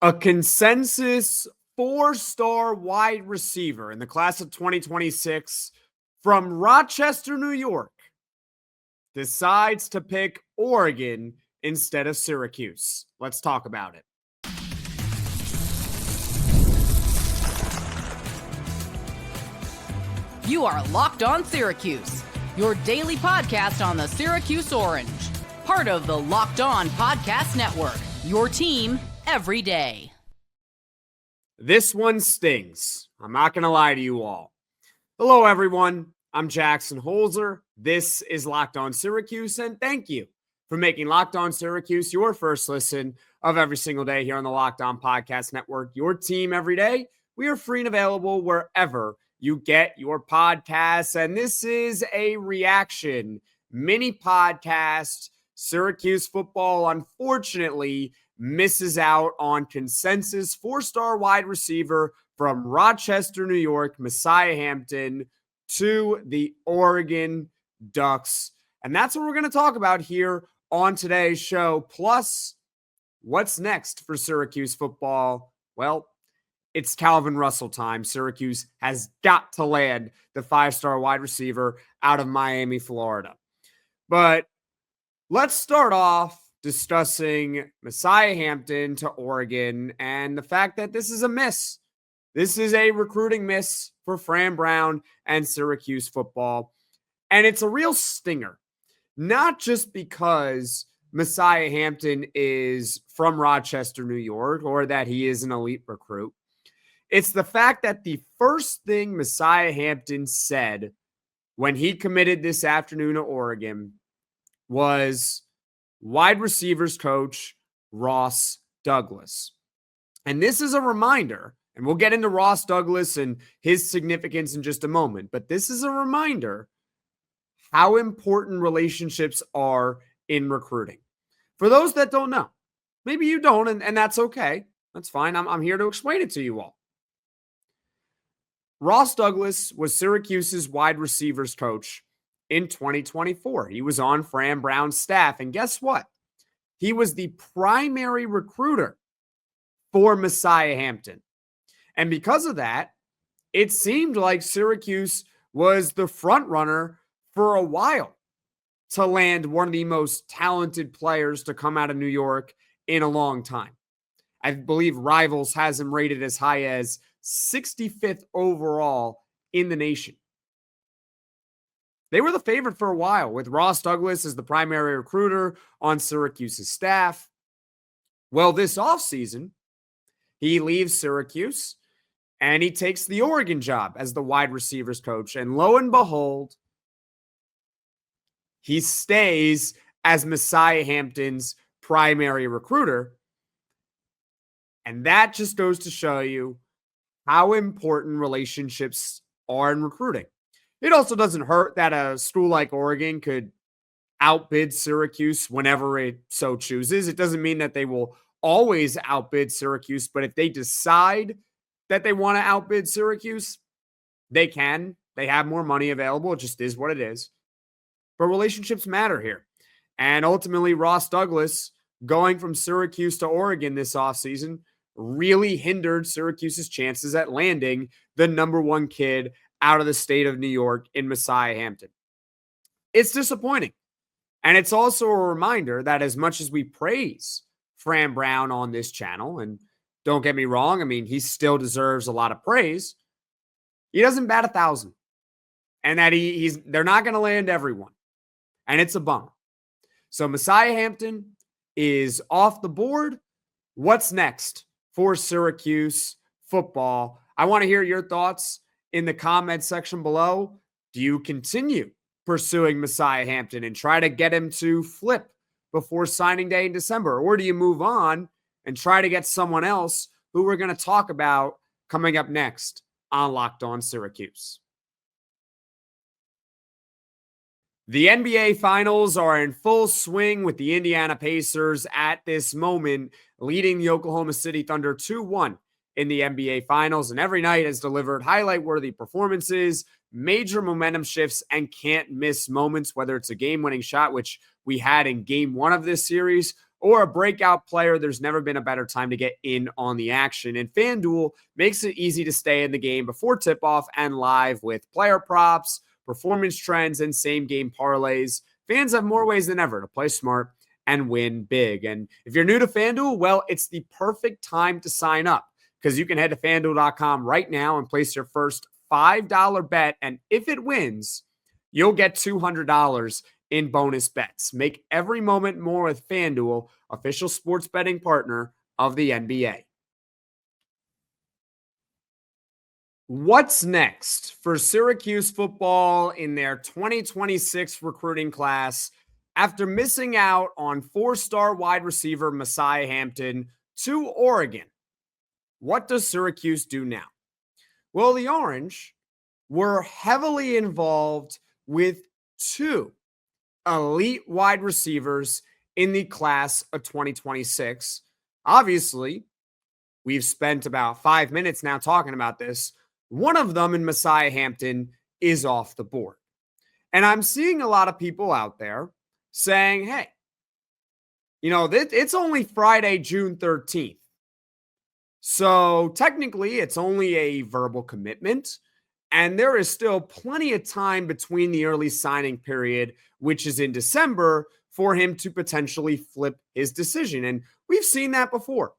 A consensus four-star wide receiver in the class of 2026 from Rochester, New York, decides to pick Oregon instead of Syracuse. Let's talk about it. You are Locked On Syracuse, your daily podcast on the Syracuse Orange, part of the Locked On Podcast Network, your team every day. This one stings. I'm not going to lie to you all. Hello, everyone. I'm Jackson Holzer. This is Locked On Syracuse, and thank you for making Locked On Syracuse your first listen of every single day here on the Locked On Podcast Network, your team every day. We are free and available wherever you get your podcasts, and this is a reaction mini podcast. Syracuse football, unfortunately, misses out on consensus four-star wide receiver from Rochester, New York, Messiah Hampton, to the Oregon Ducks. And that's what we're going to talk about here on today's show. Plus, what's next for Syracuse football? Well, it's Calvin Russell time. Syracuse has got to land the five-star wide receiver out of Miami, Florida. But let's start off discussing Messiah Hampton to Oregon and the fact that this is a miss. This is a recruiting miss for Fran Brown and Syracuse football. And it's a real stinger, not just because Messiah Hampton is from Rochester, New York, or that he is an elite recruit. It's the fact that the first thing Messiah Hampton said when he committed this afternoon to Oregon was wide receivers coach Ross Douglas. And this is a reminder, and we'll get into Ross Douglas and his significance in just a moment, but this is a reminder how important relationships are in recruiting. For those that don't know, maybe you don't, and that's okay. That's fine. I'm here to explain it to you all. Ross Douglas was Syracuse's wide receivers coach in 2024. He was on Fran Brown's staff, and guess what? He was the primary recruiter for Messiah Hampton. And because of that, it seemed like Syracuse was the front runner for a while to land one of the most talented players to come out of New York in a long time. I believe Rivals has him rated as high as 65th overall in the nation. They were the favorite for a while, with Ross Douglas as the primary recruiter on Syracuse's staff. Well, this offseason, he leaves Syracuse and he takes the Oregon job as the wide receivers coach. And lo and behold, he stays as Messiah Hampton's primary recruiter. And that just goes to show you how important relationships are in recruiting. It also doesn't hurt that a school like Oregon could outbid Syracuse whenever it so chooses. It doesn't mean that they will always outbid Syracuse, but if they decide that they want to outbid Syracuse, they can. They have more money available. It just is what it is. But relationships matter here. And ultimately, Ross Douglas going from Syracuse to Oregon this offseason really hindered Syracuse's chances at landing the number one kid out of the state of New York in Messiah Hampton. It's disappointing. And it's also a reminder that as much as we praise Fran Brown on this channel, and don't get me wrong, I mean, he still deserves a lot of praise, he doesn't bat 1,000. And that they're not going to land everyone. And it's a bummer. So Messiah Hampton is off the board. What's next for Syracuse football? I want to hear your thoughts in the comments section below. Do you continue pursuing Messiah Hampton and try to get him to flip before signing day in December? Or do you move on and try to get someone else who we're going to talk about coming up next on Locked On Syracuse? The NBA Finals are in full swing with the Indiana Pacers at this moment, leading the Oklahoma City Thunder 2-1 in the NBA Finals. And every night has delivered highlight-worthy performances, major momentum shifts, and can't-miss moments, whether it's a game-winning shot, which we had in Game 1 of this series, or a breakout player, there's never been a better time to get in on the action. And FanDuel makes it easy to stay in the game before tip-off and live with player props, performance trends, and same-game parlays. Fans have more ways than ever to play smart and win big. And if you're new to FanDuel, well, it's the perfect time to sign up because you can head to FanDuel.com right now and place your first $5 bet. And if it wins, you'll get $200 in bonus bets. Make every moment more with FanDuel, official sports betting partner of the NBA. What's next for Syracuse football in their 2026 recruiting class after missing out on 4-star wide receiver Messiah Hampton to Oregon? What does Syracuse do now? Well, the Orange were heavily involved with 2 elite wide receivers in the class of 2026. Obviously, we've spent about 5 minutes now talking about this. One of them in Messiah Hampton is off the board. And I'm seeing a lot of people out there saying, hey, it's only Friday, June 13th. So technically, it's only a verbal commitment. And there is still plenty of time between the early signing period, which is in December, for him to potentially flip his decision. And we've seen that before.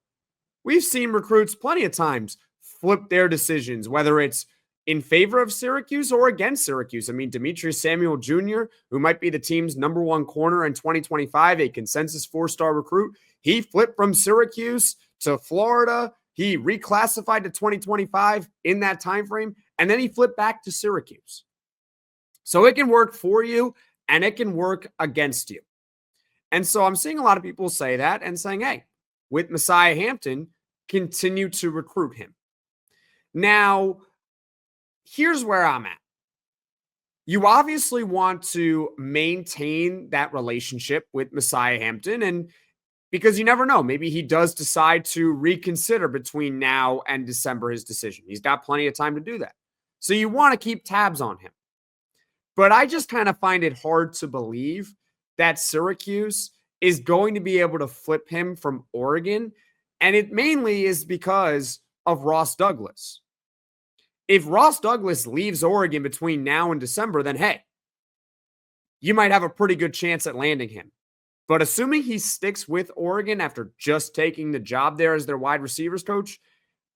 We've seen recruits plenty of times flip their decisions, whether it's in favor of Syracuse or against Syracuse. I mean, Demetrius Samuel Jr., who might be the team's #1 corner in 2025, a consensus 4-star recruit, he flipped from Syracuse to Florida. He reclassified to 2025 in that time frame, and then he flipped back to Syracuse. So it can work for you, and it can work against you. And so I'm seeing a lot of people say that and saying, hey, with Messiah Hampton, continue to recruit him. Now, here's where I'm at. You obviously want to maintain that relationship with Messiah Hampton, and because you never know, maybe he does decide to reconsider between now and December his decision. He's got plenty of time to do that. So you want to keep tabs on him. But I just kind of find it hard to believe that Syracuse is going to be able to flip him from Oregon. And it mainly is because of Ross Douglas. If Ross Douglas leaves Oregon between now and December, then hey, you might have a pretty good chance at landing him. But assuming he sticks with Oregon after just taking the job there as their wide receivers coach,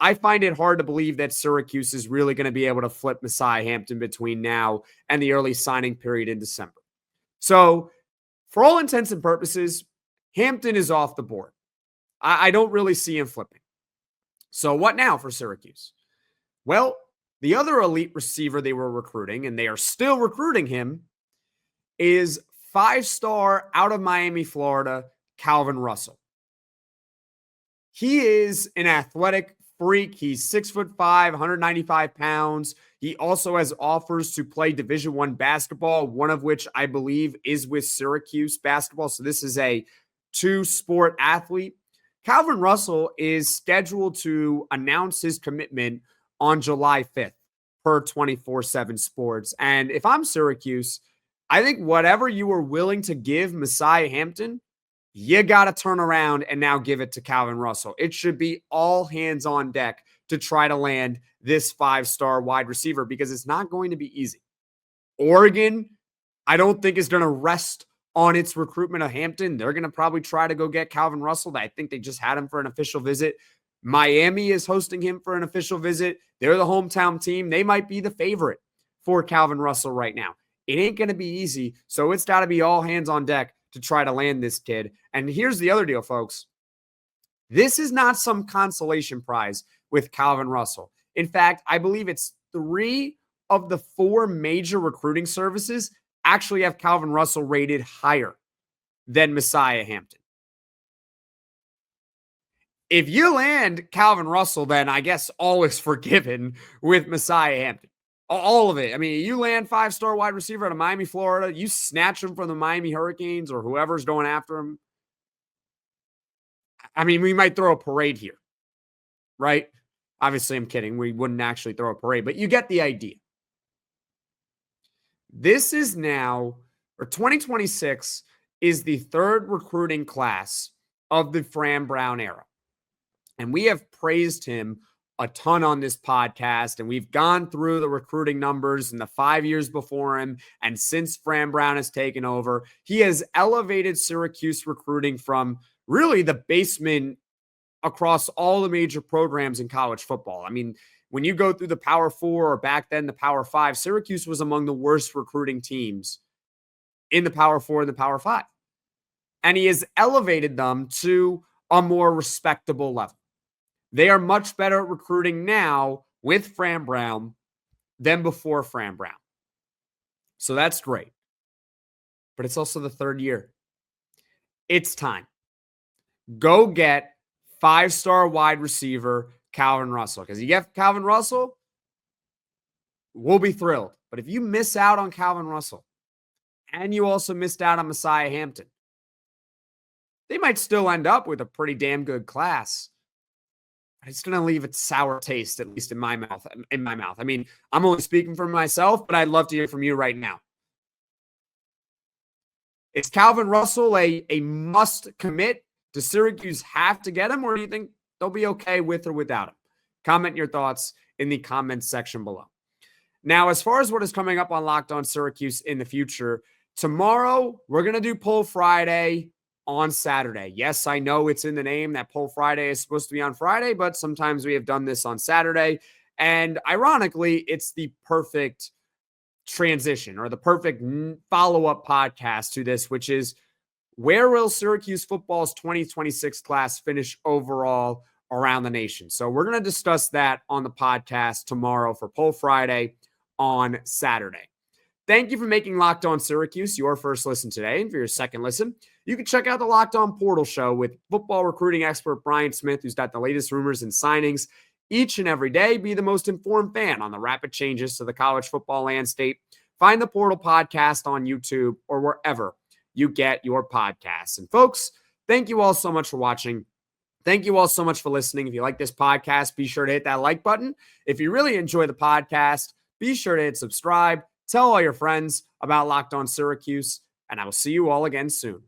I find it hard to believe that Syracuse is really going to be able to flip Messiah Hampton between now and the early signing period in December. So for all intents and purposes, Hampton is off the board. I don't really see him flipping. So what now for Syracuse? Well, the other elite receiver they were recruiting, and they are still recruiting him, is 5-star out of Miami, Florida, Calvin Russell. He is an athletic freak. He's 6'5", 195 pounds. He also has offers to play Division I basketball, one of which I believe is with Syracuse basketball. So this is a 2-sport athlete. Calvin Russell is scheduled to announce his commitment on July 5th per 24/7 Sports. And if I'm Syracuse, I think whatever you were willing to give Messiah Hampton, you got to turn around and now give it to Calvin Russell. It should be all hands on deck to try to land this 5-star wide receiver because it's not going to be easy. Oregon, I don't think is going to rest on its recruitment of Hampton. They're going to probably try to go get Calvin Russell. I think they just had him for an official visit. Miami is hosting him for an official visit. They're the hometown team. They might be the favorite for Calvin Russell right now. It ain't going to be easy, so it's got to be all hands on deck to try to land this kid. And here's the other deal, folks. This is not some consolation prize with Calvin Russell. In fact, I believe it's 3 of the 4 major recruiting services actually have Calvin Russell rated higher than Messiah Hampton. If you land Calvin Russell, then I guess all is forgiven with Messiah Hampton. All of it. I mean, you land 5-star wide receiver out of Miami, Florida. You snatch him from the Miami Hurricanes or whoever's going after him. I mean, we might throw a parade here, right? Obviously, I'm kidding. We wouldn't actually throw a parade, but you get the idea. This is now, or 2026 is the 3rd recruiting class of the Fran Brown era. And we have praised him a ton on this podcast, and we've gone through the recruiting numbers in the 5 years before him. And since Fran Brown has taken over, he has elevated Syracuse recruiting from really the basement across all the major programs in college football. I mean, when you go through the Power Four or back then the Power Five, Syracuse was among the worst recruiting teams in the Power Four and the Power Five. And he has elevated them to a more respectable level. They are much better at recruiting now with Fran Brown than before Fran Brown. So that's great. But it's also the third year. It's time. Go get 5-star wide receiver Calvin Russell. Because you get Calvin Russell, we'll be thrilled. But if you miss out on Calvin Russell, and you also missed out on Messiah Hampton, they might still end up with a pretty damn good class. But it's going to leave a sour taste, at least in my mouth. I mean, I'm only speaking for myself, but I'd love to hear from you right now. Is Calvin Russell a must commit? Does Syracuse have to get him, or do you think they'll be okay with or without him? Comment your thoughts in the comments section below. Now, as far as what is coming up on Locked On Syracuse in the future, tomorrow we're going to do Poll Friday on Saturday. Yes, I know it's in the name that Poll Friday is supposed to be on Friday, but sometimes we have done this on Saturday. And ironically, it's the perfect transition or the perfect follow-up podcast to this, which is, where will Syracuse football's 2026 class finish overall around the nation? So we're going to discuss that on the podcast tomorrow for Poll Friday on Saturday. Thank you for making Locked On Syracuse your first listen today. And for your second listen, you can check out the Locked On Portal Show with football recruiting expert Brian Smith, who's got the latest rumors and signings each and every day. Be the most informed fan on the rapid changes to the college football landscape. Find the Portal Podcast on YouTube or wherever you get your podcasts. And folks, thank you all so much for watching. Thank you all so much for listening. If you like this podcast, be sure to hit that like button. If you really enjoy the podcast, be sure to hit subscribe. Tell all your friends about Locked On Syracuse, and I will see you all again soon.